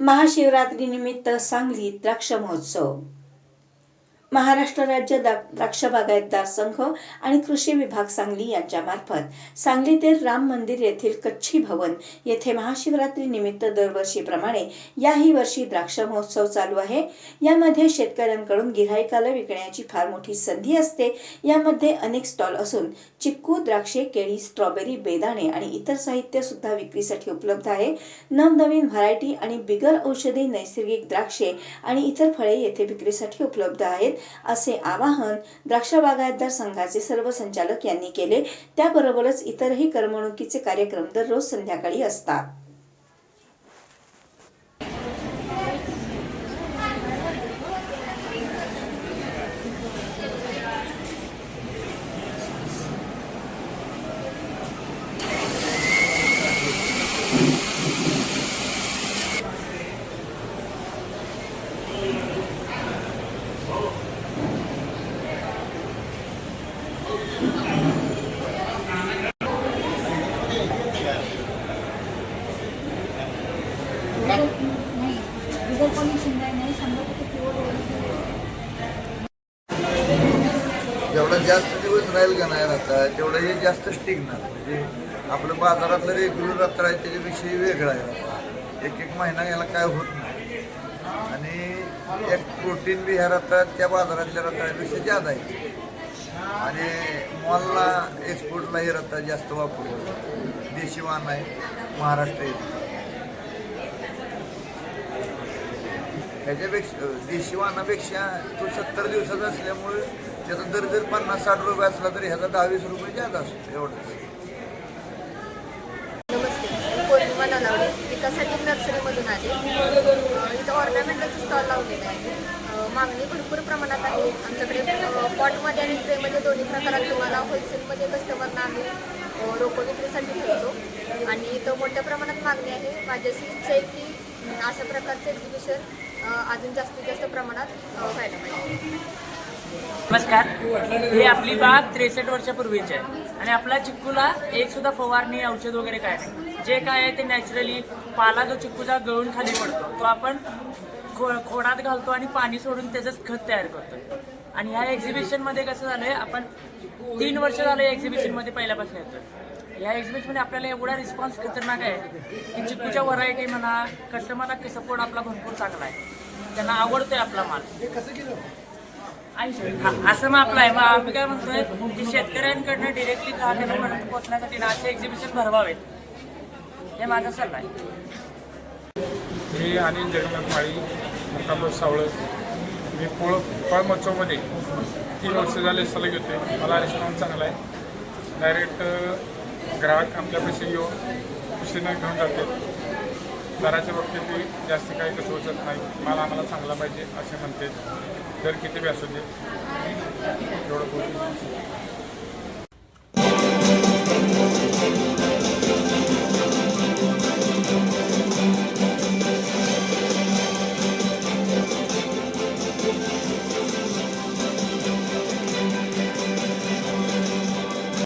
महाशिवरात्रीनिमित्त सांगलीत द्राक्ष महोत्सव. महाराष्ट्र राज्य द्राक्ष बागायतदार संघ आणि कृषी विभाग सांगली यांच्यामार्फत सांगलीतील राम मंदिर येथील कच्छी भवन येथे महाशिवरात्री निमित्त दरवर्षीप्रमाणे याही वर्षी द्राक्ष महोत्सव चालू आहे. यामध्ये शेतकऱ्यांकडून गिऱ्हाईकाला विकण्याची फार मोठी संधी असते. यामध्ये अनेक स्टॉल असून चिक्कू, द्राक्षे, केळी, स्ट्रॉबेरी, बेदाणे आणि इतर साहित्य सुद्धा विक्रीसाठी उपलब्ध आहे. नवनवीन व्हरायटी आणि बिगर औषधी नैसर्गिक द्राक्षे आणि इतर फळे येथे विक्रीसाठी उपलब्ध आहेत असे आवाहन द्राक्ष बागायतदार संघाचे सर्व संचालक यांनी केले. त्याबरोबरच इतरही करमणुकीचे कार्यक्रम दररोज संध्याकाळी असतात. जेवढा जास्त दिवस राहील का नाही राहता तेवढं हे जास्त टिकणार. म्हणजे आपलं बाजारातलं रेग्युलर रात्र आहे त्याच्याविषयी वेगळा आहे. एक महिना याला काय होत नाही आणि एक प्रोटीन बी ह्या रात्रात त्या बाजारातल्या रात्रापेक्षा जास्त आहे आणि मॉलला एक्सपोर्टला हे रात्र जास्त वापरतो. देशी वाहन आहे महाराष्ट्र येथे. ह्याच्यापेक्षा देशी वाहनापेक्षा तो 70 दिवसाचा असल्यामुळे त्याचा दर जर 50-60 रुपये असला तरी ह्याचा 10-20 रुपये जास्त असतो. एवढंच. नमस्ते, मी पौर्णिमा नलावडे विकासातील नर्सरीमधून आले. इथं ऑर्नामेंटलचं स्टॉल लावलेलं आहे. मागणी भरपूर प्रमाणात आहे. आमच्याकडे पॉटमध्ये आणि ट्रेमध्ये दोन्ही प्रकारात तुम्हाला होलसेलमध्ये कस्टमरना आम्ही रोपं विक्रीसाठी ठेवतो आणि इथं मोठ्या प्रमाणात मागणी आहे. माझ्याशी इच्छा आहे की अशा प्रकारचं एक्झिबिशन अजून जास्तीत जास्त प्रमाणात व्हायला पाहिजे. नमस्कार, ही आपली बाग 63 वर्षापूर्वीची आहे आणि आपल्या चिक्कूला एक सुद्धा फवारणी औषध वगैरे काय नाही. जे काय आहे ते नॅचरली पाला जो चिक्कूचा गळून खाली पडतो तो आपण खोडात घालतो आणि पाणी सोडून त्याचंच खत तयार करतो. आणि ह्या एक्झिबिशनमध्ये कसं झालंय, आपण 3 वर्ष झालं या एक्झिबिशनमध्ये पहिल्यापासून येतो. या एक्झिबिशनमध्ये आपल्याला एवढा रिस्पॉन्स खतरनाक आहे की चिक्कूच्या व्हरायटी म्हणा, कस्टमरला सपोर्ट आपला भरपूर चांगला आहे. त्यांना आवडतोय आपला माल. असं मग आपलं आहे. मग आम्ही काय म्हणतोय की शेतकऱ्यांकडनं डिरेक्टली ग्राहकांपर्यंत पोहोचण्यासाठी ना असे एक्झिबिशन भरवावेत, हे माझा सल्ला आहे. मी अनिल जगन्नाथ माळी, मुक्काम सावळ. मी फळ महोत्सवमध्ये 3 वर्ष झाले सलग घेतोय. मला रिस्पॉन्स चांगला आहे. डायरेक्ट ग्राहक आपल्यापाशी येऊन खुशीनं घेऊन जातात. दराच्या बाबतीत जास्त काही कसं होत नाही. माल आम्हाला चांगला पाहिजे असे म्हणते. दर किती बी असू दे एवढं बोलतो.